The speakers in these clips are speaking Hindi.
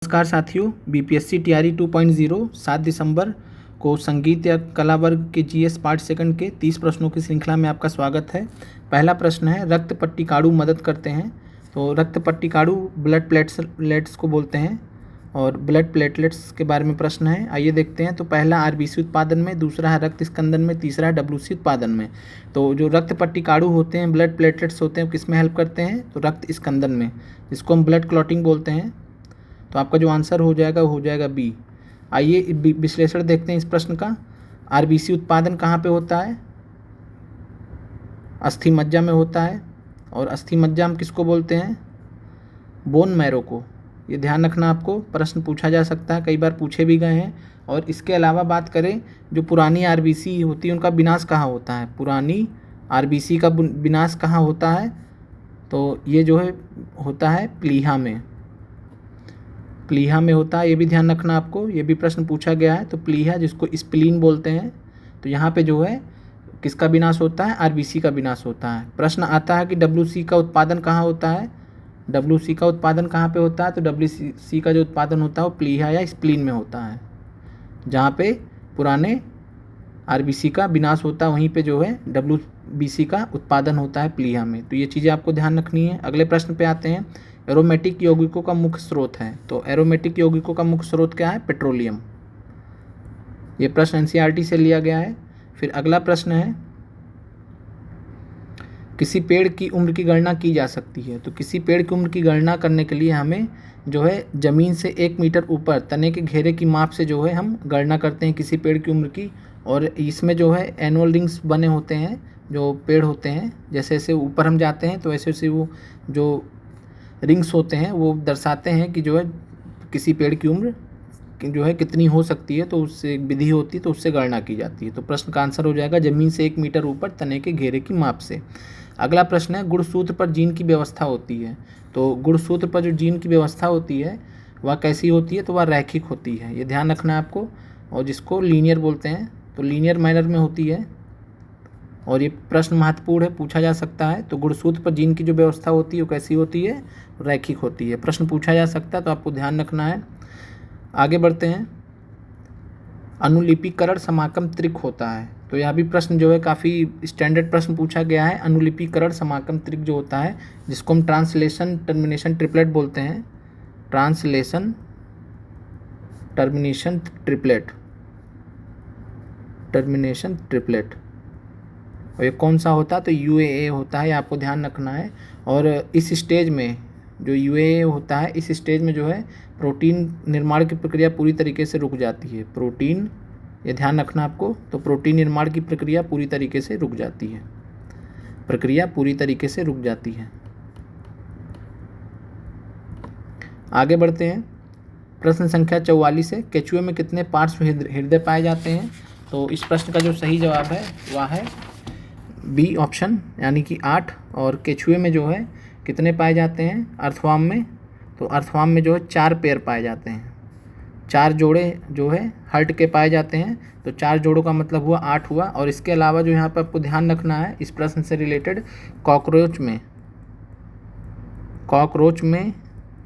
नमस्कार साथियों, बीपीएससी टीआरई 2.0 7 दिसंबर को संगीत या कला वर्ग के जीएस पार्ट सेकंड के 30 प्रश्नों की श्रृंखला में आपका स्वागत है। पहला प्रश्न है, रक्त पट्टिकाणु मदद करते हैं। तो रक्त पट्टिकाणु ब्लड प्लेटलेट्स को बोलते हैं और ब्लड प्लेटलेट्स के बारे में प्रश्न है। आइए देखते हैं। तो पहला आरबीसी उत्पादन में, दूसरा है रक्त स्कंदन में, तीसरा है डब्ल्यूसी उत्पादन में। तो जो रक्त पट्टिकाणु होते हैं, ब्लड प्लेटलेट्स होते हैं, किस में हेल्प करते हैं? तो रक्त स्कंदन में, जिसको हम ब्लड क्लॉटिंग बोलते हैं। तो आपका जो आंसर हो जाएगा वो हो जाएगा बी। आइए विश्लेषण देखते हैं इस प्रश्न का। आरबीसी उत्पादन कहाँ पे होता है? अस्थि मज्जा में होता है। और अस्थि मज्जा हम किसको बोलते हैं? बोन मैरो को। ये ध्यान रखना, आपको प्रश्न पूछा जा सकता है, कई बार पूछे भी गए हैं। और इसके अलावा बात करें, जो पुरानी आरबीसी होती है उनका विनाश कहाँ होता है? पुरानी आरबीसी का विनाश कहाँ होता है? तो ये जो है होता है प्लीहा में। प्लीहा में होता है, ये भी ध्यान रखना आपको, ये भी प्रश्न पूछा गया है। तो प्लीहा, जिसको स्प्लीन बोलते हैं, तो यहाँ पे जो है किसका विनाश होता है? आरबीसी का विनाश होता है। प्रश्न आता है कि डब्ल्यूसी का उत्पादन कहाँ होता है? डब्ल्यूसी का उत्पादन कहाँ पे होता है? तो डब्ल्यूसी का जो उत्पादन होता है वो प्लीहा या स्प्लीन में होता है। जहाँ पे पुराने आरबीसी का विनाश होता है वहीं पे जो है डब्ल्यूबीसी का उत्पादन होता है प्लीहा में। तो ये चीज़ें आपको ध्यान रखनी है। अगले प्रश्न पे आते हैं। एरोमेटिक यौगिकों का मुख्य स्रोत है। तो एरोमेटिक यौगिकों का मुख्य स्रोत क्या है? पेट्रोलियम। ये प्रश्न एनसीईआरटी से लिया गया है। फिर अगला प्रश्न है, किसी पेड़ की उम्र की गणना की जा सकती है। तो किसी पेड़ की उम्र की गणना करने के लिए हमें जो है ज़मीन से 1 मीटर ऊपर तने के घेरे की माप से जो है हम गणना करते हैं किसी पेड़ की उम्र की। और इसमें जो है एनुअल रिंग्स बने होते हैं, जो पेड़ होते हैं, जैसे जैसे ऊपर हम जाते हैं तो वैसे वैसे वो जो रिंग्स होते हैं वो दर्शाते हैं कि जो है किसी पेड़ की उम्र जो है कितनी हो सकती है। तो उससे एक विधि होती है, तो उससे गणना की जाती है। तो प्रश्न का आंसर हो जाएगा ज़मीन से 1 मीटर ऊपर तने के घेरे की माप से। अगला प्रश्न है, गुणसूत्र पर जीन की व्यवस्था होती है। तो गुणसूत्र पर जो जीन की व्यवस्था होती है वह कैसी होती है? तो वह रैखिक होती है, ये ध्यान रखना है आपको। और जिसको लीनियर बोलते हैं, तो लीनियर मैनर में होती है। और ये प्रश्न महत्वपूर्ण है, पूछा जा सकता है। तो गुणसूत्र पर जीन की जो व्यवस्था होती है वो कैसी होती है? रैखिक होती है। प्रश्न पूछा जा सकता है, तो आपको ध्यान रखना है। आगे बढ़ते हैं। अनुलिपिकरण समाकम त्रिक होता है। तो यह भी प्रश्न जो है काफ़ी स्टैंडर्ड प्रश्न पूछा गया है। अनुलिपिकरण समाकम त्रिक जो होता है, जिसको हम ट्रांसलेशन टर्मिनेशन ट्रिपलेट बोलते हैं। Translation termination triplet, termination triplet. और ये कौन सा होता है? तो यूएए होता है, ये आपको ध्यान रखना है। और इस स्टेज में जो यूएए होता है, इस स्टेज में जो है प्रोटीन निर्माण की प्रक्रिया पूरी तरीके से रुक जाती है। प्रोटीन, ये ध्यान रखना आपको। तो प्रोटीन निर्माण की प्रक्रिया पूरी तरीके से रुक जाती है। प्रक्रिया पूरी तरीके से रुक जाती है। आगे बढ़ते हैं। प्रश्न संख्या 44 है, केचुए में कितने पार्श्व हृदय पाए जाते हैं? तो इस प्रश्न का जो सही जवाब है वह है बी ऑप्शन, यानी कि 8। और केचुए में जो है कितने पाए जाते हैं? अर्थवाम में। तो अर्थवाम में जो है 4 पेयर पाए जाते हैं। 4 जोड़े जो है हर्ट के पाए जाते हैं। तो 4 जोड़ों का मतलब हुआ 8 हुआ। और इसके अलावा जो यहाँ पर आपको ध्यान रखना है इस प्रश्न से रिलेटेड, कॉकरोच में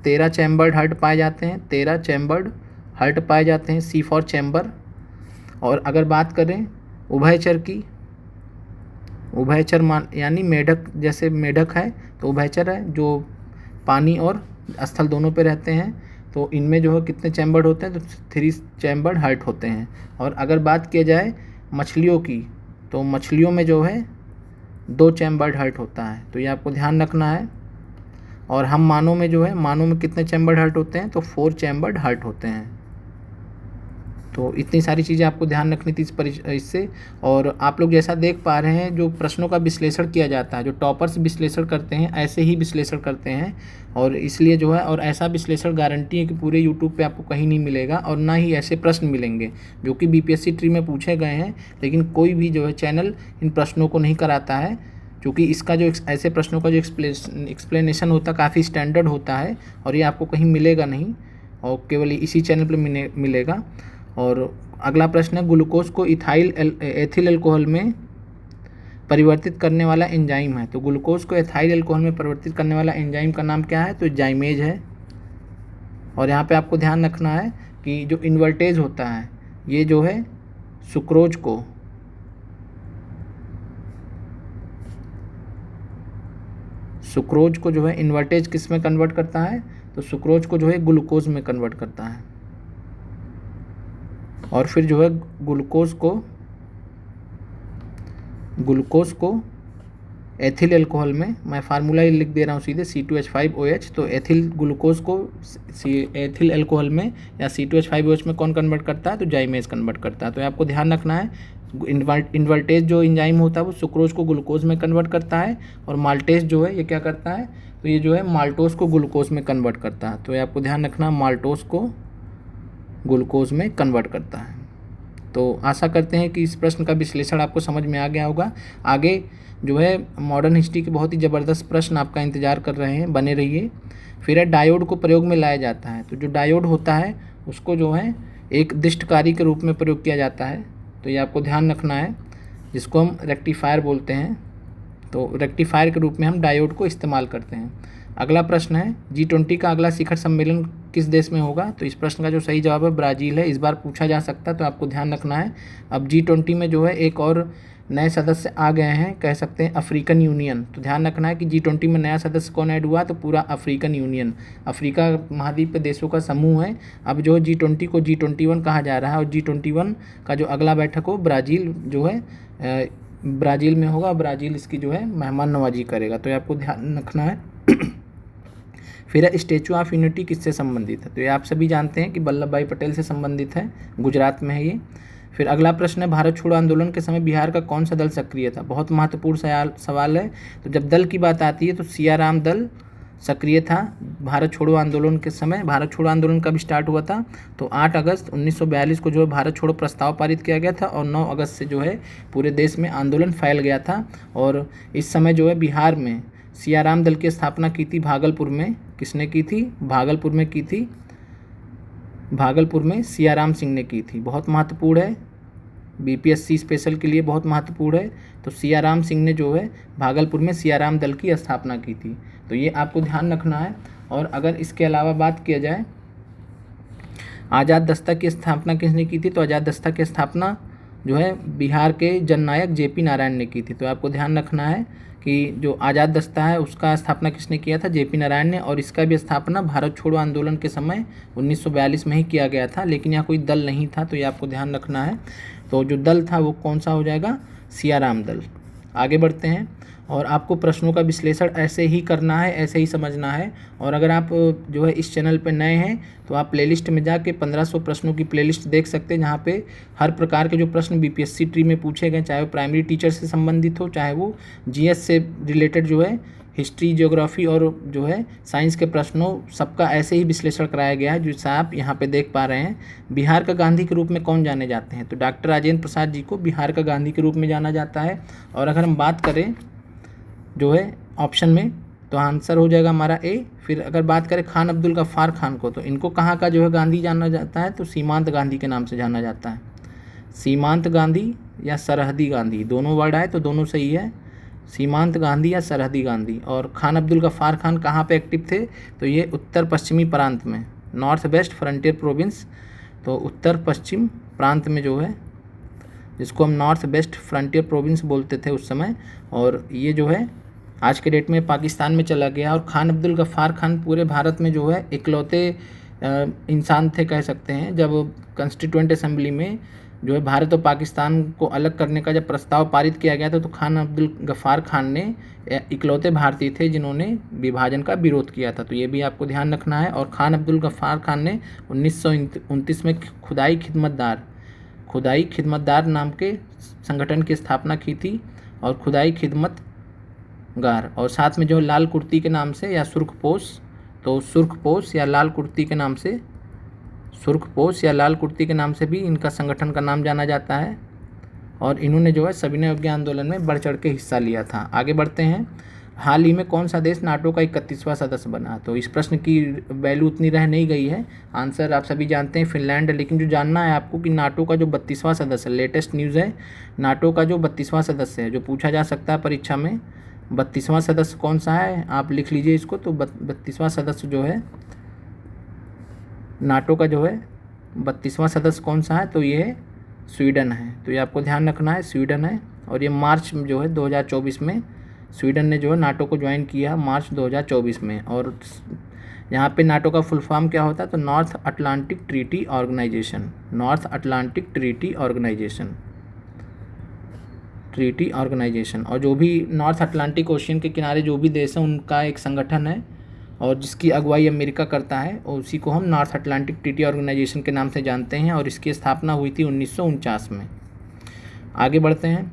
13 चैम्बर्ड हर्ट पाए जाते हैं। 13 चैम्बर्ड हर्ट पाए जाते हैं, सी फॉर चैम्बर। और अगर बात करें उभयचर की, उभयचर यानी मेढक, जैसे मेढक है तो उभयचर है, जो पानी और स्थल दोनों पे रहते हैं। तो इनमें जो है कितने चैम्बर्ड होते हैं? तो 3 चैम्बर्ड हर्ट होते हैं। और अगर बात किया जाए मछलियों की, तो मछलियों में जो है 2 चैम्बर्ड हर्ट होता है। तो ये आपको ध्यान रखना है। और हम मानव में जो है, मानव में कितने चैम्बर्ड हर्ट होते हैं? तो 4 चैम्बर्ड हर्ट होते हैं। तो इतनी सारी चीज़ें आपको ध्यान रखनी थी इससे। और आप लोग जैसा देख पा रहे हैं, जो प्रश्नों का विश्लेषण किया जाता है, जो टॉपर्स विश्लेषण करते हैं ऐसे ही विश्लेषण करते हैं। और इसलिए जो है, और ऐसा विश्लेषण गारंटी है कि पूरे यूट्यूब पे आपको कहीं नहीं मिलेगा। और ना ही ऐसे प्रश्न मिलेंगे जो कि बीपीएससी ट्री में पूछे गए हैं। लेकिन कोई भी जो है चैनल इन प्रश्नों को नहीं कराता है, क्योंकि इसका जो ऐसे प्रश्नों का जो एक्सप्लेनेशन होता है काफ़ी स्टैंडर्ड होता है। और ये आपको कहीं मिलेगा नहीं, और केवल इसी चैनल पर मिलेगा। और अगला प्रश्न है, ग्लूकोज को एथिल अल्कोहल में परिवर्तित करने वाला एंजाइम है। तो ग्लूकोज को एथिल अल्कोहल में परिवर्तित करने वाला एंजाइम का नाम क्या है? तो जाइमेज है। और यहाँ पे आपको ध्यान रखना है कि जो इन्वर्टेज होता है ये जो है सुक्रोज को जो है इन्वर्टेज किस में कन्वर्ट करता है, तो सुक्रोज को जो है ग्लूकोज में कन्वर्ट करता है। और फिर जो है ग्लूकोज को एथिल अल्कोहल में, मैं फार्मूला ही लिख दे रहा हूँ सीधे, C2H5OH, तो एथिल ग्लूकोज को एथिल अल्कोहल में या C2H5OH में कौन कन्वर्ट करता है, तो जाइमेज कन्वर्ट करता है। तो आपको ध्यान रखना है इन्वर्टेज जो एंजाइम होता है वो सुक्रोज को ग्लूकोज में कन्वर्ट करता है, और माल्टेज जो है ये क्या करता है, तो ये जो है माल्टोज को ग्लूकोज में कन्वर्ट करता है। तो ये आपको ध्यान रखना, माल्टोज को ग्लूकोज में कन्वर्ट करता है। तो आशा करते हैं कि इस प्रश्न का विश्लेषण आपको समझ में आ गया होगा। आगे जो है मॉडर्न हिस्ट्री के बहुत ही ज़बरदस्त प्रश्न आपका इंतज़ार कर रहे हैं, बने रहिए। फिर डायोड को प्रयोग में लाया जाता है। तो जो डायोड होता है उसको जो है एक दिष्टकारी के रूप में प्रयोग किया जाता है, तो ये आपको ध्यान रखना है, जिसको हम रेक्टिफायर बोलते हैं। तो रेक्टिफायर के रूप में हम डायोड को इस्तेमाल करते हैं। अगला प्रश्न है, G20 का अगला शिखर सम्मेलन किस देश में होगा, तो इस प्रश्न का जो सही जवाब है ब्राज़ील है। इस बार पूछा जा सकता है, तो आपको ध्यान रखना है। अब G20 में जो है एक और नए सदस्य आ गए हैं, कह सकते हैं अफ्रीकन यूनियन। तो ध्यान रखना है कि G20 में नया सदस्य कौन ऐड हुआ, तो पूरा अफ्रीकन यूनियन, अफ्रीका महाद्वीप के देशों का समूह है। अब जो G20 को G21 कहा जा रहा है, और G21 का जो अगला बैठक हो ब्राज़ील जो है ब्राज़ील में होगा। ब्राज़ील इसकी जो है मेहमान नवाजी करेगा, तो ये आपको ध्यान रखना है। फिर स्टैचू ऑफ यूनिटी किससे संबंधित है, तो ये आप सभी जानते हैं कि वल्लभ भाई पटेल से संबंधित है, गुजरात में है ये। फिर अगला प्रश्न है, भारत छोड़ो आंदोलन के समय बिहार का कौन सा दल सक्रिय था, बहुत महत्वपूर्ण सवाल है। तो जब दल की बात आती है तो सियाराम दल सक्रिय था भारत छोड़ो आंदोलन के समय। भारत छोड़ो आंदोलन कब स्टार्ट हुआ था, तो 8 अगस्त 1942 को जो है भारत छोड़ो प्रस्ताव पारित किया गया था, और 9 अगस्त से जो है पूरे देश में आंदोलन फैल गया था। और इस समय जो है बिहार में सियाराम दल की स्थापना की थी भागलपुर में। किसने की थी, भागलपुर में की थी, भागलपुर में सियाराम सिंह ने की थी। बहुत महत्वपूर्ण है, BPSC स्पेशल के लिए बहुत महत्वपूर्ण है। तो सियाराम सिंह ने जो है भागलपुर में सियाराम दल की स्थापना की थी, तो ये आपको ध्यान रखना है। और अगर इसके अलावा बात किया जाए आज़ाद दस्ता की स्थापना किसने की थी, तो आज़ाद दस्ता की स्थापना जो है बिहार के जननायक JP नारायण ने की थी। तो आपको ध्यान रखना है कि जो आज़ाद दस्ता है उसका स्थापना किसने किया था, JP नारायण ने, और इसका भी स्थापना भारत छोड़ो आंदोलन के समय 1942 में ही किया गया था, लेकिन यहाँ कोई दल नहीं था, तो ये आपको ध्यान रखना है। तो जो दल था वो कौन सा हो जाएगा, सियाराम दल। आगे बढ़ते हैं, और आपको प्रश्नों का विश्लेषण ऐसे ही करना है, ऐसे ही समझना है। और अगर आप जो है इस चैनल पर नए हैं तो आप प्लेलिस्ट में जाके 1500 प्रश्नों की प्लेलिस्ट देख सकते हैं, जहाँ पे हर प्रकार के जो प्रश्न BPSC ट्री में पूछे गए, चाहे वो प्राइमरी टीचर से संबंधित हो, चाहे वो GS से रिलेटेड जो है हिस्ट्री, ज्योग्राफी और जो है साइंस के प्रश्नों, सबका ऐसे ही विश्लेषण कराया गया है, जैसा आप यहाँ पे देख पा रहे हैं। बिहार का गांधी के रूप में कौन जाने जाते हैं, तो डॉक्टर राजेंद्र प्रसाद जी को बिहार का गांधी के रूप में जाना जाता है। और अगर हम बात करें जो है ऑप्शन में, तो आंसर हो जाएगा हमारा A। फिर अगर बात करें खान अब्दुल गफ्फार खान को, तो इनको कहाँ का जो है गांधी जाना जाता है, तो सीमांत गांधी के नाम से जाना जाता है। सीमांत गांधी या सरहदी गांधी, दोनों वर्ड आए तो दोनों सही है, सीमांत गांधी या सरहदी गांधी। और खान अब्दुल गफ्फार खान कहाँ पे एक्टिव थे, तो ये उत्तर पश्चिमी प्रांत में, नॉर्थ वेस्ट फ्रंटियर प्रोविंस, तो उत्तर पश्चिम प्रांत में जो है, जिसको हम नॉर्थ वेस्ट फ्रंटियर प्रोविंस बोलते थे उस समय, और ये जो है आज के डेट में पाकिस्तान में चला गया। और खान अब्दुल गफ्फार खान पूरे भारत में जो है इकलौते इंसान थे, कह सकते हैं, जब कॉन्स्टिट्यूएंट असेंबली में जो है भारत और पाकिस्तान को अलग करने का जब प्रस्ताव पारित किया गया था, तो खान अब्दुल गफ्फार खान ने इकलौते भारतीय थे जिन्होंने विभाजन का विरोध किया था, तो ये भी आपको ध्यान रखना है। और खान अब्दुल गफ्फार खान ने 1929 में खुदाई खिदमतदार नाम के संगठन की स्थापना की थी, और खुदाई खिदमतगार, और साथ में जो लाल कुर्ती के नाम से या सुर्खपोश, तो सुर्खपोश या लाल कुर्ती के नाम से, सुर्खपोश या लाल कुर्ती के नाम से भी इनका संगठन का नाम जाना जाता है। और इन्होंने जो है सविनय अवज्ञा आंदोलन में बढ़ चढ़ के हिस्सा लिया था। आगे बढ़ते हैं, हाल ही में कौन सा देश नाटो का 31वां सदस्य बना, तो इस प्रश्न की वैल्यू उतनी रह नहीं गई है, आंसर आप सभी जानते हैं फिनलैंड है। लेकिन जो जानना है आपको कि नाटो का जो 32वां सदस्य, लेटेस्ट न्यूज़ है, नाटो का जो 32वां सदस्य है, जो पूछा जा सकता है परीक्षा में, 32वां सदस्य कौन सा है, आप लिख लीजिए इसको। तो 32वां सदस्य जो है नाटो का जो है 32वां सदस्य कौन सा है, तो ये है स्वीडन है। तो ये आपको ध्यान रखना है, स्वीडन है। और ये मार्च में जो है 2024 में स्वीडन ने जो है नाटो को ज्वाइन किया, मार्च 2024 में। और यहाँ पे नाटो का फुल फॉर्म क्या होता है, तो North Atlantic Treaty Organisation, North Atlantic Treaty Organisation, Treaty Organisation. और जो भी नॉर्थ अटलांटिक ओशियन के किनारे जो भी देश हैं उनका एक संगठन है, और जिसकी अगुवाई अमेरिका करता है, और उसी को हम नॉर्थ अटलांटिक ट्रीटी ऑर्गेनाइजेशन के नाम से जानते हैं। और इसकी स्थापना हुई थी 1949 में। आगे बढ़ते हैं।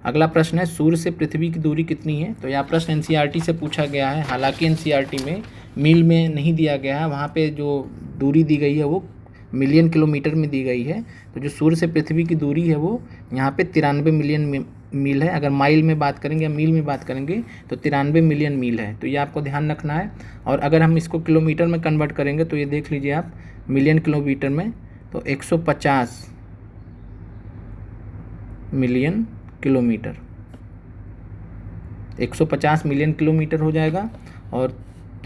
अगला प्रश्न है, सूर्य से पृथ्वी की दूरी कितनी है। तो यह प्रश्न एनसीईआरटी से पूछा गया है। हालांकि एनसीईआरटी में मील में नहीं दिया गया है, वहाँ पे जो दूरी दी गई है वो मिलियन किलोमीटर में दी गई है। तो जो सूर्य से पृथ्वी की दूरी है वो यहाँ पे 93 मिलियन मील है। अगर माइल में बात करेंगे या मील में बात करेंगे तो 93 मिलियन मील है। तो ये आपको ध्यान रखना है। और अगर हम इसको किलोमीटर में कन्वर्ट करेंगे तो ये देख लीजिए आप, मिलियन किलोमीटर में तो 150 मिलियन किलोमीटर, 150 मिलियन किलोमीटर हो जाएगा। और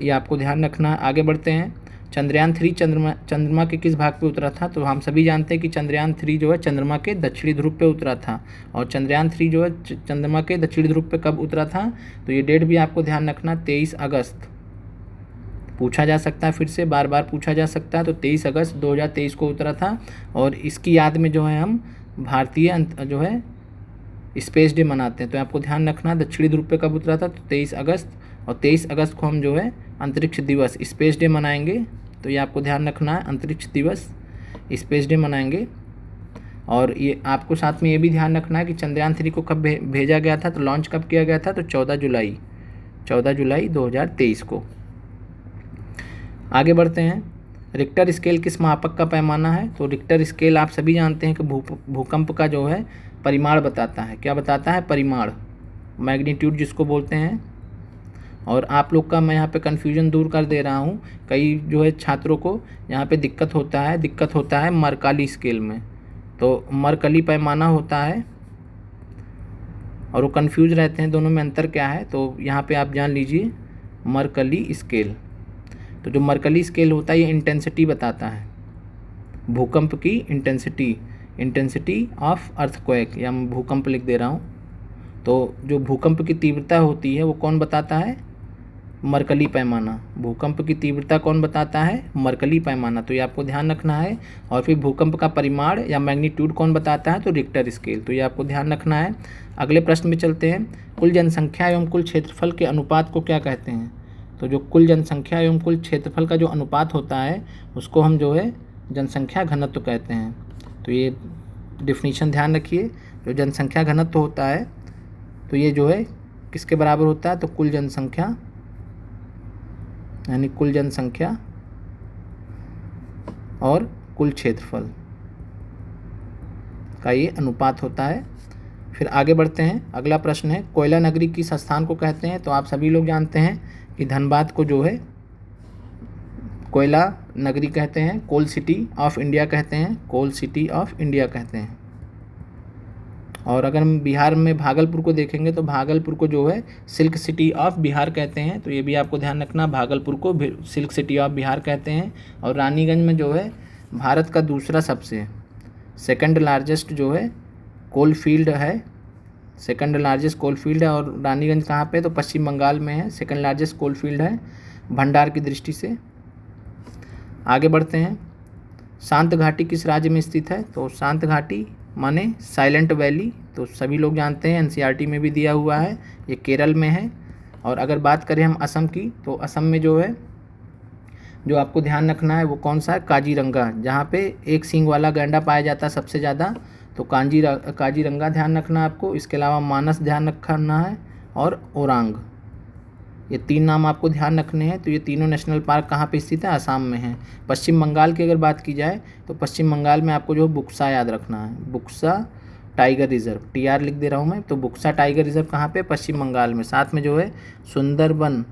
ये आपको ध्यान रखना है। आगे बढ़ते हैं। चंद्रयान 3 चंद्रमा के किस भाग पे उतरा था। तो हम सभी जानते हैं कि चंद्रयान 3 जो है चंद्रमा के दक्षिणी ध्रुव पे उतरा था। और चंद्रयान 3 जो है चंद्रमा के दक्षिणी ध्रुव पे कब उतरा था, तो ये डेट भी आपको ध्यान रखना, 23 अगस्त। पूछा जा सकता है, फिर से बार बार पूछा जा सकता है। तो 23 अगस्त 2023 को उतरा था। और इसकी याद में जो है हम भारतीय जो है स्पेस डे मनाते हैं। तो आपको ध्यान रखना, दक्षिणी ध्रुव पे कब उतरा था, तो 23 अगस्त। और 23 अगस्त को हम जो है अंतरिक्ष दिवस, स्पेस डे मनाएंगे। तो ये आपको ध्यान रखना है, अंतरिक्ष दिवस, स्पेस डे मनाएंगे। और ये आपको साथ में ये भी ध्यान रखना है कि चंद्रयान 3 को कब भेजा गया था, तो लॉन्च कब किया गया था, तो 14 जुलाई 2023 को। आगे बढ़ते हैं। रिक्टर स्केल किस मापक का पैमाना है। तो रिक्टर स्केल आप सभी जानते हैं कि भूकंप का जो है परिमाण बताता है। क्या बताता है, परिमाण, मैग्नीट्यूड जिसको बोलते हैं। और आप लोग का मैं यहाँ पे कन्फ्यूजन दूर कर दे रहा हूँ। कई जो है छात्रों को यहाँ पे दिक्कत होता है मरकाली स्केल में। तो मरकली पैमाना होता है और वो कन्फ्यूज रहते हैं दोनों में अंतर क्या है। तो यहाँ पे आप जान लीजिए, मरकली स्केल। तो जो मरकली स्केल होता है ये इंटेंसिटी बताता है, भूकंप की इंटेंसिटी ऑफ अर्थक्वेक, या मैं भूकंप लिख दे रहा हूँ। तो जो भूकंप की तीव्रता होती है वो कौन बताता है, मरकली पैमाना। भूकंप की तीव्रता कौन बताता है, मरकली पैमाना। तो ये आपको ध्यान रखना है। और फिर भूकंप का परिमाण या मैग्नीट्यूड कौन बताता है, तो रिक्टर स्केल। तो ये आपको ध्यान रखना है। अगले प्रश्न में चलते हैं। कुल जनसंख्या एवं कुल क्षेत्रफल के अनुपात को क्या कहते हैं। तो जो कुल जनसंख्या एवं कुल क्षेत्रफल का जो अनुपात होता है उसको हम जो है जनसंख्या घनत्व कहते हैं। तो ये डिफिनीशन ध्यान रखिए। जो जनसंख्या घनत्व होता है तो ये जो है किसके बराबर होता है, तो कुल जनसंख्या, यानी कुल जनसंख्या और कुल क्षेत्रफल का ये अनुपात होता है। फिर आगे बढ़ते हैं। अगला प्रश्न है, कोयला नगरी किस स्थान को कहते हैं। तो आप सभी लोग जानते हैं कि धनबाद को जो है कोयला नगरी कहते हैं, कोल सिटी ऑफ इंडिया कहते हैं, कोल सिटी ऑफ इंडिया कहते हैं। और अगर हम बिहार में भागलपुर को देखेंगे तो भागलपुर को जो है सिल्क सिटी ऑफ बिहार कहते हैं। तो ये भी आपको ध्यान रखना, भागलपुर को सिल्क सिटी ऑफ बिहार कहते हैं। और रानीगंज में जो है भारत का दूसरा सबसे सेकंड लार्जेस्ट जो है कोल फील्ड है, सेकंड लार्जेस्ट कोल फील्ड है। और रानीगंज कहाँ पे, तो पश्चिम बंगाल में है, सेकंड लार्जेस्ट कोल फील्ड है भंडार की दृष्टि से। आगे बढ़ते हैं। शांत घाटी किस राज्य में स्थित है। तो शांत घाटी माने साइलेंट वैली, तो सभी लोग जानते हैं, एनसीईआरटी में भी दिया हुआ है, ये केरल में है। और अगर बात करें हम असम की, तो असम में जो है जो आपको ध्यान रखना है वो कौन सा है, काजीरंगा, जहाँ पे एक सींग वाला गैंडा पाया जाता है सबसे ज़्यादा। तो काजीरंगा ध्यान रखना आपको। इसके अलावा मानस ध्यान रखना है और ओरांग, ये 3 नाम आपको ध्यान रखने हैं। तो ये तीनों नेशनल पार्क कहाँ पे स्थित है, असम में है। पश्चिम बंगाल की अगर बात की जाए तो पश्चिम बंगाल में आपको जो बुक्सा याद रखना है, बुक्सा टाइगर रिजर्व, TR लिख दे रहा हूँ मैं। तो बुक्सा टाइगर रिजर्व कहाँ पे, पश्चिम बंगाल में। साथ में जो है Sundarvan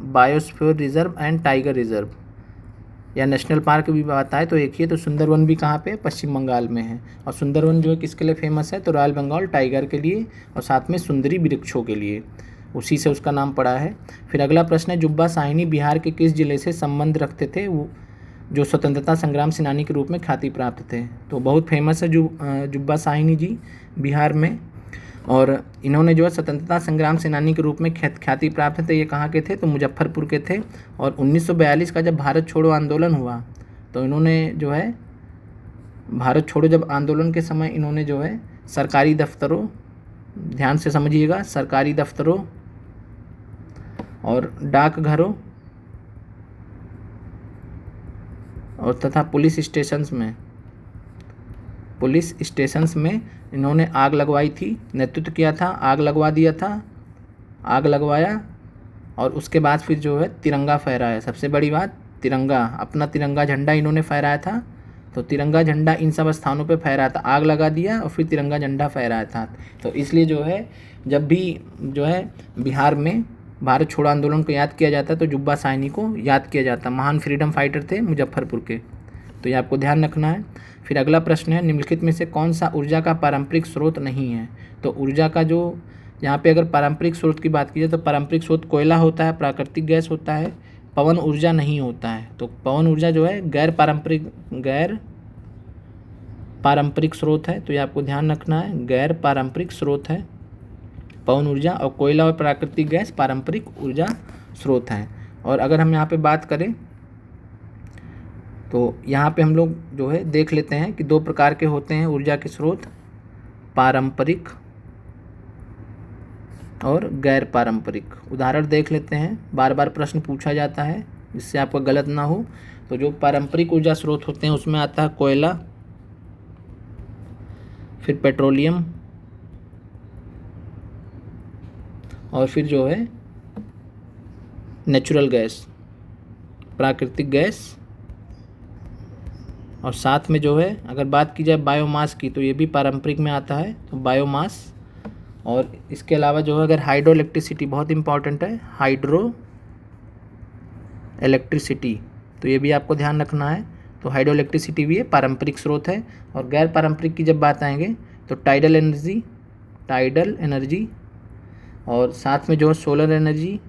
biosphere reserve and tiger reserve या नेशनल पार्क भी बात आए तो एक ही है। तो सुंदरवन भी कहाँ पे, पश्चिम बंगाल में है। और सुंदरवन जो है किसके लिए फेमस है, तो रॉयल बंगाल टाइगर के लिए और साथ में सुंदरी वृक्षों के लिए। उसी से उसका नाम पड़ा है। फिर अगला प्रश्न है, जुब्बा साहिनी बिहार के किस जिले से संबंध रखते थे, वो जो स्वतंत्रता संग्राम सेनानी के रूप में ख्याति प्राप्त थे। तो बहुत फेमस है जुब्बा साहिनी जी बिहार में, और इन्होंने जो है स्वतंत्रता संग्राम सेनानी के रूप में ख्याति प्राप्त थे। ये कहाँ के थे, तो मुजफ्फरपुर के थे। और 1942 का जब भारत छोड़ो आंदोलन हुआ तो इन्होंने जो है भारत छोड़ो जब आंदोलन के समय इन्होंने जो है सरकारी दफ्तरों, ध्यान से समझिएगा, सरकारी दफ्तरों और डाकघरों और तथा पुलिस स्टेशंस में इन्होंने आग लगवाई थी, नेतृत्व किया था, आग लगवा दिया था, आग लगवाया और उसके बाद फिर जो है तिरंगा फहराया। सबसे बड़ी बात, तिरंगा, अपना तिरंगा झंडा इन्होंने फहराया था। तो तिरंगा झंडा इन सब स्थानों पे फहराया था, आग लगा दिया और फिर तिरंगा झंडा फहराया था। तो इसलिए जो है जब भी जो है बिहार में भारत छोड़ो आंदोलन को याद किया जाता है तो जुब्बा साहिनी को याद किया जाता है। महान फ्रीडम फाइटर थे मुजफ्फरपुर के, तो ये आपको ध्यान रखना है। फिर अगला प्रश्न है, निम्नलिखित में से कौन सा ऊर्जा का पारंपरिक स्रोत नहीं है। तो ऊर्जा का जो यहाँ पे अगर पारंपरिक स्रोत की बात की जाए तो पारंपरिक स्रोत कोयला होता है, प्राकृतिक गैस होता है, पवन ऊर्जा नहीं होता है। तो पवन ऊर्जा जो है गैर पारंपरिक स्रोत है, तो ये आपको ध्यान रखना है, गैर पारंपरिक स्रोत है पवन ऊर्जा, और कोयला और प्राकृतिक गैस पारंपरिक ऊर्जा स्रोत हैं। और अगर हम यहाँ पे बात करें तो यहाँ पे हम लोग जो है देख लेते हैं कि दो प्रकार के होते हैं ऊर्जा के स्रोत, पारंपरिक और गैर पारंपरिक। उदाहरण देख लेते हैं, बार बार प्रश्न पूछा जाता है जिससे आपका गलत ना हो। तो जो पारंपरिक ऊर्जा स्रोत होते हैं उसमें आता है कोयला, फिर पेट्रोलियम और फिर जो है नेचुरल गैस, प्राकृतिक गैस, और साथ में जो है अगर बात की जाए बायोमास की तो ये भी पारंपरिक में आता है, तो बायोमास। और इसके अलावा जो है अगर हाइड्रो इलेक्ट्रिसिटी, बहुत इंपॉर्टेंट है, हाइड्रो इलेक्ट्रिसिटी, तो ये भी आपको ध्यान रखना है। तो हाइड्रो इलेक्ट्रिसिटी भी है, पारंपरिक स्रोत है। और गैर पारंपरिक की जब बात आएंगे तो टाइडल एनर्जी और साथ में जो है सोलर एनर्जी,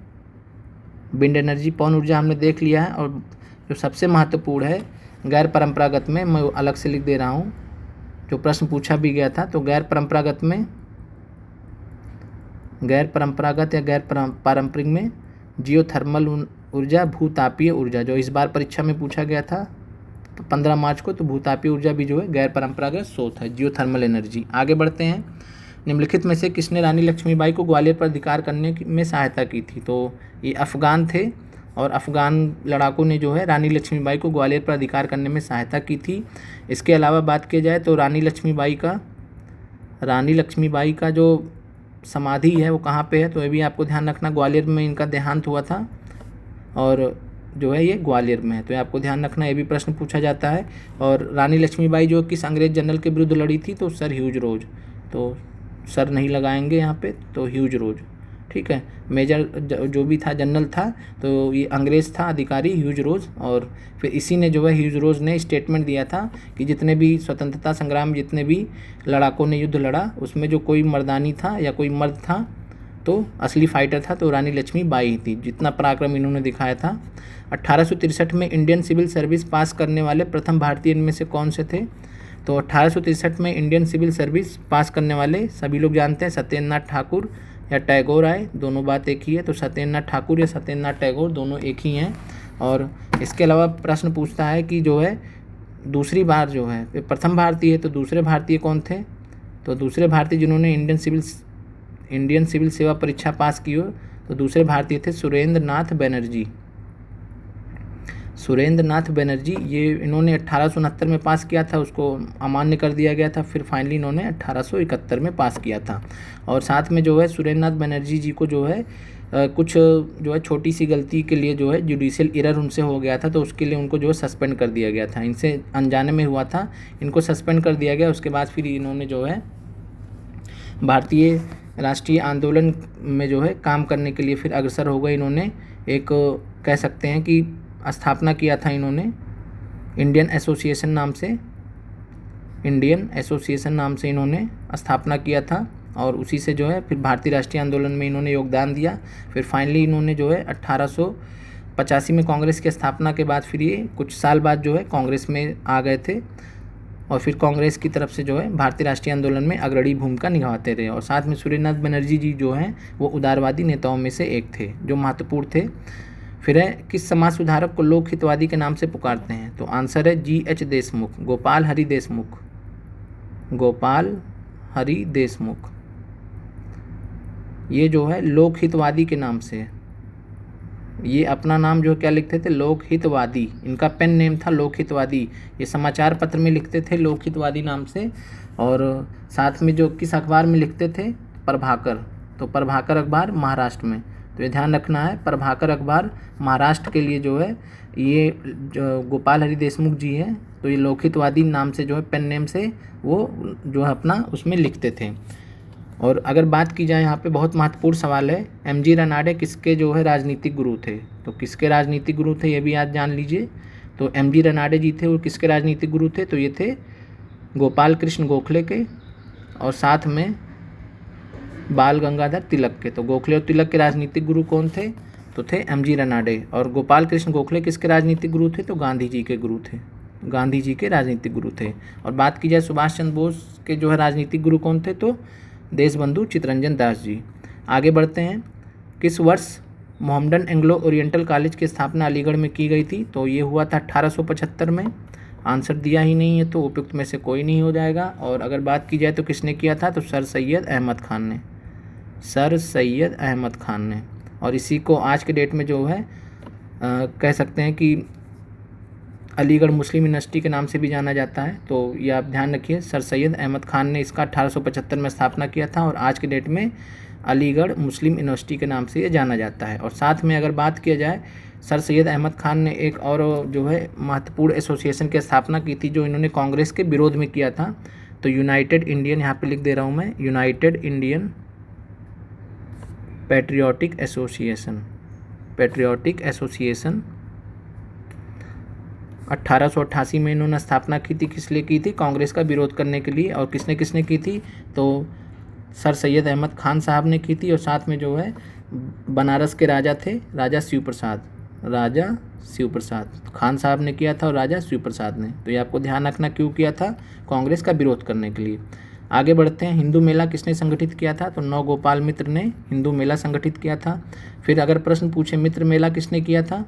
विंड एनर्जी, पवन ऊर्जा हमने देख लिया है। और जो सबसे महत्वपूर्ण है गैर परंपरागत में, मैं अलग से लिख दे रहा हूँ, जो प्रश्न पूछा भी गया था, तो गैर परंपरागत या गैर पारंपरिक में जियोथर्मल ऊर्जा, भूतापीय ऊर्जा, जो इस बार परीक्षा में पूछा गया था 15 मार्च को, तो भूतापीय ऊर्जा भी जो है गैर परंपरागत स्रोत है, जियोथर्मल एनर्जी। आगे बढ़ते हैं, निम्नलिखित में से किसने रानी लक्ष्मीबाई को ग्वालियर पर अधिकार करने में सहायता की थी। तो ये अफ़गान थे और अफ़गान लड़ाकों ने जो है रानी लक्ष्मीबाई को ग्वालियर पर अधिकार करने में सहायता की थी। इसके अलावा बात की जाए तो रानी लक्ष्मीबाई का जो समाधि है वो कहाँ पे है, तो ये भी आपको ध्यान रखना, ग्वालियर में इनका देहांत हुआ था और जो है ये ग्वालियर में है, तो ये आपको ध्यान रखना, ये भी प्रश्न पूछा जाता है। और रानी लक्ष्मीबाई जो किस अंग्रेज जनरल के विरुद्ध लड़ी थी, तो सर ह्यूज रोज, तो सर नहीं लगाएंगे यहाँ पे, तो ह्यूज रोज, ठीक है। मेजर जो भी था, जनरल था, तो ये अंग्रेज़ था अधिकारी ह्यूज रोज। और फिर इसी ने जो है ह्यूज रोज ने स्टेटमेंट दिया था कि जितने भी स्वतंत्रता संग्राम, जितने भी लड़ाकों ने युद्ध लड़ा, उसमें जो कोई मर्दानी था या कोई मर्द था तो असली फाइटर था तो रानी लक्ष्मीबाई ही थी, जितना पराक्रम इन्होंने दिखाया था। 1863 में इंडियन सिविल सर्विस पास करने वाले प्रथम भारतीय इनमें से कौन से थे। तो 1863 में इंडियन सिविल सर्विस पास करने वाले सभी लोग जानते हैं, सत्येंद्रनाथ ठाकुर या टैगोर आए, दोनों बात एक ही है, तो सत्येंद्रनाथ ठाकुर या सत्येंद्रनाथ टैगोर दोनों एक ही हैं। और इसके अलावा प्रश्न पूछता है कि जो है दूसरी बार जो है प्रथम भारतीय है, तो दूसरे भारतीय कौन थे। तो दूसरे भारतीय जिन्होंने इंडियन सिविल सेवा परीक्षा पास की हो, तो दूसरे भारतीय थे सुरेंद्र नाथ बनर्जी। ये इन्होंने 1869 में पास किया था, उसको अमान्य कर दिया गया था, फिर फाइनली इन्होंने 1871 में पास किया था। और साथ में जो है सुरेंद्र नाथ बनर्जी जी को जो है कुछ जो है छोटी सी गलती के लिए जो है जुडिशियल एरर उनसे हो गया था, तो उसके लिए उनको जो है सस्पेंड कर दिया गया था, इनसे अनजाने में हुआ था, इनको सस्पेंड कर दिया गया। उसके बाद फिर इन्होंने जो है भारतीय राष्ट्रीय आंदोलन में जो है काम करने के लिए फिर अग्रसर हो गए। इन्होंने एक कह सकते हैं कि स्थापना किया था इन्होंने इंडियन एसोसिएशन नाम से इन्होंने स्थापना किया था और उसी से जो है फिर भारतीय राष्ट्रीय आंदोलन में इन्होंने योगदान दिया। फिर फाइनली इन्होंने जो है 1885 में कांग्रेस की स्थापना के बाद फिर ये कुछ साल बाद जो है कांग्रेस में आ गए थे और फिर कांग्रेस की तरफ से जो है भारतीय राष्ट्रीय आंदोलन में अग्रणी भूमिका निभाते रहे। और साथ में सूर्यनाथ बनर्जी जी जो हैं वो उदारवादी नेताओं में से एक थे जो महत्वपूर्ण थे। फिर है किस समाज सुधारक को लोक हितवादी के नाम से पुकारते हैं? तो आंसर है GH देशमुख, गोपाल हरि देशमुख, गोपाल हरि देशमुख। ये जो है लोक हितवादी के नाम से, ये अपना नाम जो क्या लिखते थे? लोक हितवादी। इनका पेन नेम था लोक हितवादी। ये समाचार पत्र में लिखते थे लोक हितवादी नाम से, और साथ में जो किस अखबार में लिखते थे? प्रभाकर। तो प्रभाकर अखबार महाराष्ट्र में, तो ये ध्यान रखना है, प्रभाकर अखबार महाराष्ट्र के लिए जो है ये जो गोपाल हरि देशमुख जी हैं तो ये लोक हितवादी नाम से जो है पेन नेम से वो जो है अपना उसमें लिखते थे। और अगर बात की जाए यहाँ पे बहुत महत्वपूर्ण सवाल है, MG रनाडे किसके जो है राजनीतिक गुरु थे? तो किसके राजनीतिक गुरु थे ये भी आज जान लीजिए। तो MG रनाडे जी थे वो किसके राजनीतिक गुरु थे? तो ये थे गोपाल कृष्ण गोखले के और साथ में बाल गंगाधर तिलक के। तो गोखले और तिलक के राजनीतिक गुरु कौन थे? तो थे MG रनाडे। और गोपाल कृष्ण गोखले किसके राजनीतिक गुरु थे? तो गांधी जी के गुरु थे, गांधी जी के राजनीतिक गुरु थे। और बात की जाए सुभाष चंद्र बोस के जो है राजनीतिक गुरु कौन थे? तो देशबंधु चित्तरंजन दास जी। आगे बढ़ते हैं, किस वर्ष मोहम्मडन एंग्लो ओरिएंटल कॉलेज की स्थापना अलीगढ़ में की गई थी? तो ये हुआ था 1875 में। आंसर दिया ही नहीं है तो उपयुक्त में से कोई नहीं हो जाएगा। और अगर बात की जाए तो किसने किया था? तो सर सैयद अहमद खान ने, सर सैयद अहमद खान ने। और इसी को आज के डेट में जो है कह सकते हैं कि अलीगढ़ मुस्लिम यूनिवर्सिटी के नाम से भी जाना जाता है। तो ये आप ध्यान रखिए, सर सैयद अहमद खान ने इसका 1875 में स्थापना किया था और आज के डेट में अलीगढ़ मुस्लिम यूनिवर्सिटी के नाम से ये जाना जाता है। और साथ में अगर बात किया जाए, सर सैयद अहमद खान ने एक और जो है महत्वपूर्ण एसोसिएशन की स्थापना की थी जो इन्होंने कांग्रेस के विरोध में किया था। तो यूनाइटेड इंडियन, यहाँ पे लिख दे रहा हूँ मैं, United Indian patriotic association, patriotic association 1888 में इन्होंने स्थापना की थी। किस लिए की थी? कांग्रेस का विरोध करने के लिए। और किसने किसने की थी? तो सर सैयद अहमद खान साहब ने की थी और साथ में जो है बनारस के राजा थे, राजा शिव प्रसाद, राजा शिव प्रसाद खान साहब ने किया था और राजा शिव प्रसाद ने। तो ये आपको ध्यान रखना क्यों किया था? कांग्रेस का विरोध करने के लिए। आगे बढ़ते हैं, हिंदू मेला किसने संगठित किया था? तो नवगोपाल मित्र ने हिंदू मेला संगठित किया था। फिर अगर प्रश्न पूछे मित्र मेला किसने किया था?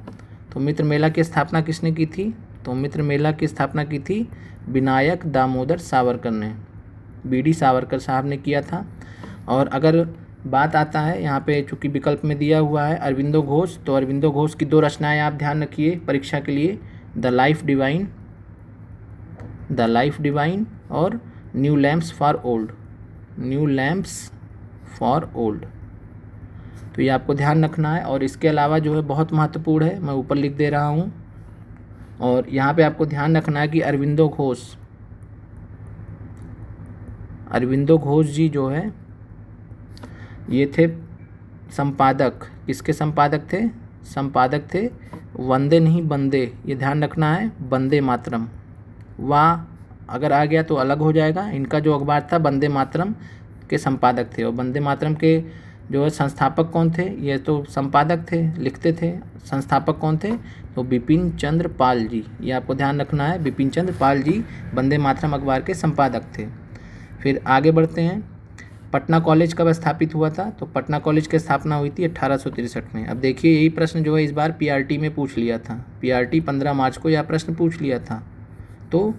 तो मित्र मेला की स्थापना किसने की थी? तो मित्र मेला की स्थापना की थी विनायक दामोदर सावरकर ने, BD सावरकर साहब ने किया था। और अगर बात आता है यहाँ पे चूँकि विकल्प में दिया हुआ है अरविंदो घोष, तो अरविंदो घोष की 2 रचनाएं आप ध्यान रखिए परीक्षा के लिए, the life divine, the life divine और new lamps for old, new lamps for old. तो ये आपको ध्यान रखना है। और इसके अलावा जो है बहुत महत्वपूर्ण है, मैं ऊपर लिख दे रहा हूँ, और यहाँ पे आपको ध्यान रखना है कि अरविंदो घोष, अरविंदो घोष जी जो है ये थे संपादक, किसके संपादक थे? संपादक थे वंदे नहीं बंदे, ये ध्यान रखना है, वंदे मातरम। वाह अगर आ गया तो अलग हो जाएगा। इनका जो अखबार था वंदे मातरम के संपादक थे। और वंदे मातरम के जो है संस्थापक कौन थे? ये तो संपादक थे, लिखते थे। संस्थापक कौन थे? तो बिपिन चंद्र पाल जी, ये आपको ध्यान रखना है, बिपिन चंद्र पाल जी वंदे मातरम अखबार के संपादक थे। फिर आगे बढ़ते हैं, पटना कॉलेज कब स्थापित हुआ था? तो पटना कॉलेज की स्थापना हुई थी 1863 में। अब देखिए यही प्रश्न जो है इस बार PRT में पूछ लिया था, PRT 15 मार्च को यह प्रश्न पूछ लिया था। तो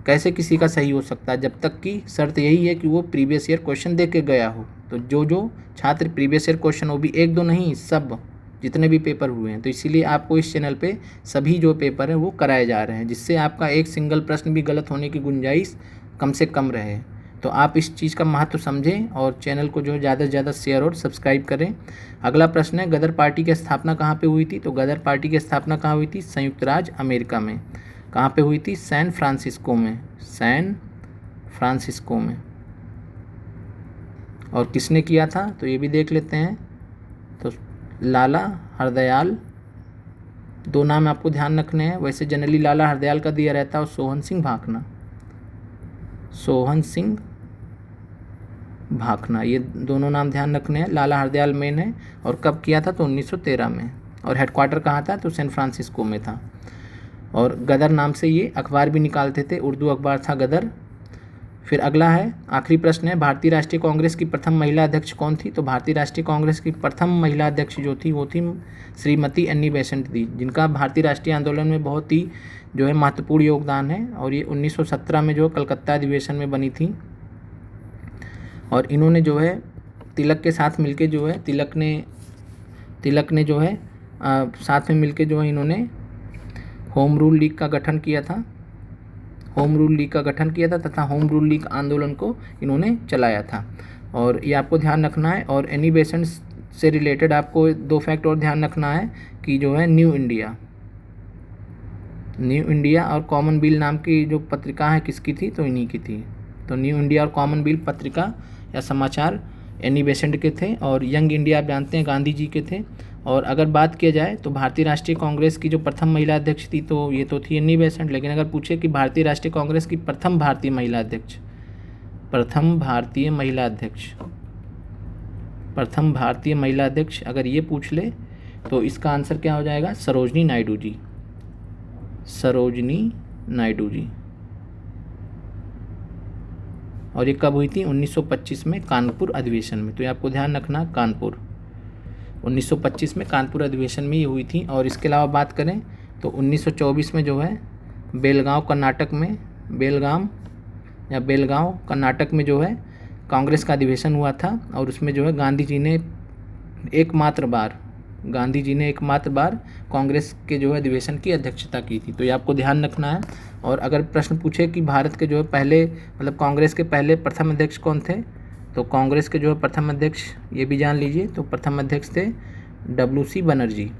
कैसे किसी का सही हो सकता है, जब तक कि शर्त यही है कि वो प्रीवियस ईयर क्वेश्चन दे के गया हो। तो जो छात्र प्रीवियस ईयर क्वेश्चन, वो भी 1-2 नहीं, सब जितने भी पेपर हुए हैं, तो इसीलिए आपको इस चैनल पे सभी जो पेपर हैं वो कराए जा रहे हैं, जिससे आपका एक सिंगल प्रश्न भी गलत होने की गुंजाइश कम से कम रहे। तो आप इस चीज़ का महत्व समझें और चैनल को जो है ज़्यादा से ज़्यादा शेयर और सब्सक्राइब करें। अगला प्रश्न है, गदर पार्टी की स्थापना कहाँ पे हुई थी? तो गदर पार्टी की स्थापना कहाँ हुई थी? संयुक्त राज्य अमेरिका में। कहाँ पे हुई थी? सैन फ्रांसिस्को में, सैन फ्रांसिस्को में। और किसने किया था? तो ये भी देख लेते हैं। तो लाला हरदयाल, 2 नाम आपको ध्यान रखने हैं। वैसे जनरली लाला हरदयाल का दिया रहता है और सोहन सिंह भाकना, सोहन सिंह भाखना, ये दोनों नाम ध्यान रखने हैं। लाला हरदयाल मेन है और कब किया था, तो 1913 में। और हेडक्वार्टर कहाँ था, तो सैन फ्रांसिस्को में था। और गदर नाम से ये अखबार भी निकालते थे, उर्दू अखबार था गदर। फिर अगला है, आखिरी प्रश्न है, भारतीय राष्ट्रीय कांग्रेस की प्रथम महिला अध्यक्ष कौन थी। तो भारतीय राष्ट्रीय कांग्रेस की प्रथम महिला अध्यक्ष जो थी वो थी श्रीमती एनी बेसेंट थी, जिनका भारतीय राष्ट्रीय आंदोलन में बहुत ही जो है महत्वपूर्ण योगदान है। और ये 1917 में जो कलकत्ता अधिवेशन में बनी थी। और इन्होंने जो है तिलक के साथ मिलके जो है तिलक ने जो है साथ में मिलके जो है इन्होंने होम रूल लीग का गठन किया था। होम रूल लीग का गठन किया था तथा होम रूल लीग आंदोलन को इन्होंने चलाया था। और ये आपको ध्यान रखना है। और एनी बेसेंट से रिलेटेड आपको 2 फैक्ट और ध्यान रखना है कि जो है न्यू इंडिया और कॉमनवेल्थ नाम की जो पत्रिका है किसकी थी, तो इन्हीं की थी। तो न्यू इंडिया और कॉमनवेल्थ पत्रिका या समाचार एनी बेसेंट के थे। और यंग इंडिया आप जानते हैं गांधी जी के थे। और अगर बात किया जाए तो भारतीय राष्ट्रीय कांग्रेस की जो प्रथम महिला अध्यक्ष थी तो ये तो थी एनी बेसेंट। लेकिन अगर पूछे कि भारतीय राष्ट्रीय कांग्रेस की प्रथम भारतीय महिला अध्यक्ष अगर ये पूछ ले तो इसका आंसर क्या हो जाएगा, सरोजनी नायडू जी। और ये कब हुई थी, 1925 में कानपुर अधिवेशन में। तो ये आपको ध्यान रखना, 1925 में कानपुर अधिवेशन में ये हुई थी। और इसके अलावा बात करें तो 1924 में जो है बेलगांव कर्नाटक में जो है कांग्रेस का अधिवेशन हुआ था। और उसमें जो है गांधी जी ने एकमात्र बार कांग्रेस के जो है अधिवेशन की अध्यक्षता की थी। तो ये आपको ध्यान रखना है। और अगर प्रश्न पूछे कि भारत के जो है पहले कांग्रेस के पहले प्रथम अध्यक्ष कौन थे, तो कांग्रेस के जो है प्रथम अध्यक्ष ये भी जान लीजिए। तो प्रथम अध्यक्ष थे डब्ल्यू.सी. बनर्जी,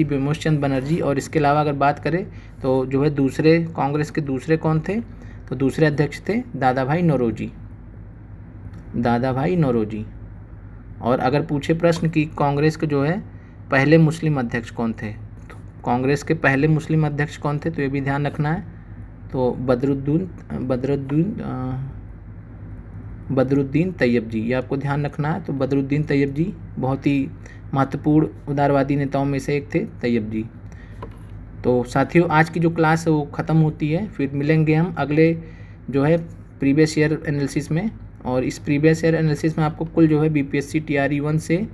विमोचन चंद्र बनर्जी। और इसके अलावा अगर बात करें तो जो है दूसरे कांग्रेस के दूसरे कौन थे, तो दूसरे अध्यक्ष थे दादाभाई नौरोजी। और अगर पूछे प्रश्न कि कांग्रेस के जो है पहले मुस्लिम अध्यक्ष कौन थे, तो कांग्रेस के पहले मुस्लिम अध्यक्ष कौन थे, तो ये भी ध्यान रखना है। तो बदरुद्दीन तैयब जी, ये आपको ध्यान रखना है। तो बदरुद्दीन तैयब जी बहुत ही महत्वपूर्ण उदारवादी नेताओं में से एक थे तैयब जी। तो साथियों आज की जो क्लास है वो ख़त्म होती है। फिर मिलेंगे हम अगले जो है प्रीवियस ईयर एनालिसिस में। और इस प्रीवियस ईयर एनालिसिस में आपको कुल जो है बीपीएससी टीआरई 1 से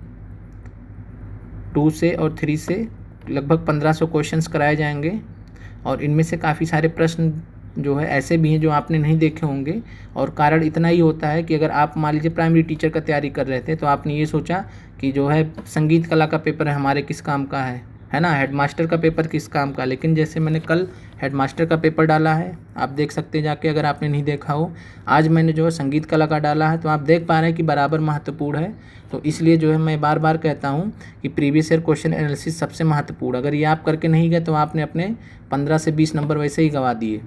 2 से और 3 से लगभग 1500 क्वेश्चंस कराए जाएंगे। और इनमें से काफ़ी सारे प्रश्न जो है ऐसे भी हैं जो आपने नहीं देखे होंगे। और कारण इतना ही होता है कि अगर आप मान लीजिए प्राइमरी टीचर का तैयारी कर रहे थे तो आपने ये सोचा कि जो है संगीत कला का पेपर है हमारे किस काम का है ना, हेडमास्टर का पेपर किस काम का। लेकिन जैसे मैंने कल हेडमास्टर का पेपर डाला है, आप देख सकते हैं जाके अगर आपने नहीं देखा हो। आज मैंने जो है संगीत कला का डाला है, तो आप देख पा रहे हैं कि बराबर महत्वपूर्ण है। तो इसलिए जो है मैं बार बार कहता हूँ कि प्रीवियस ईयर क्वेश्चन एनालिसिस सबसे महत्वपूर्ण। अगर ये आप करके नहीं गए तो आपने अपने 15 से 20 नंबर वैसे ही गंवा दिए।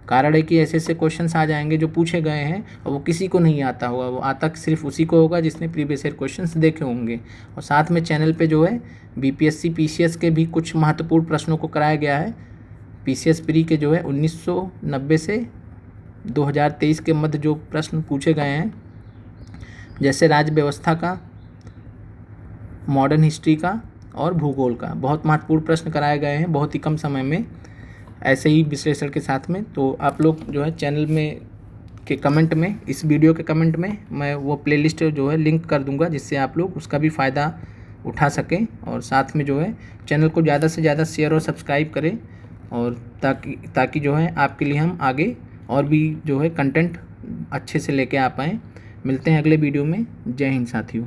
कारण है कि ऐसे ऐसे क्वेश्चंस आ जाएंगे जो पूछे गए हैं और वो किसी को नहीं आता होगा, वो आता सिर्फ उसी को होगा जिसने प्रीवियस ईयर क्वेश्चंस देखे होंगे। और साथ में चैनल पे जो है बीपीएससी पीसीएस के भी कुछ महत्वपूर्ण प्रश्नों को कराया गया है। पीसीएस प्री के जो है 1990 से 2023 के मध्य जो प्रश्न पूछे गए हैं, जैसे राज्य व्यवस्था का, मॉडर्न हिस्ट्री का और भूगोल का, बहुत महत्वपूर्ण प्रश्न कराए गए हैं बहुत ही कम समय में, ऐसे ही विश्लेषण के साथ में। तो आप लोग जो है चैनल में के कमेंट में, इस वीडियो के कमेंट में मैं वो प्लेलिस्ट जो है लिंक कर दूंगा, जिससे आप लोग उसका भी फ़ायदा उठा सकें। और साथ में जो है चैनल को ज़्यादा से ज़्यादा शेयर और सब्सक्राइब करें, और ताकि जो है आपके लिए हम आगे और भी जो है कंटेंट अच्छे से लेके आ पाएँ। मिलते हैं अगले वीडियो में। जय हिंद साथियों।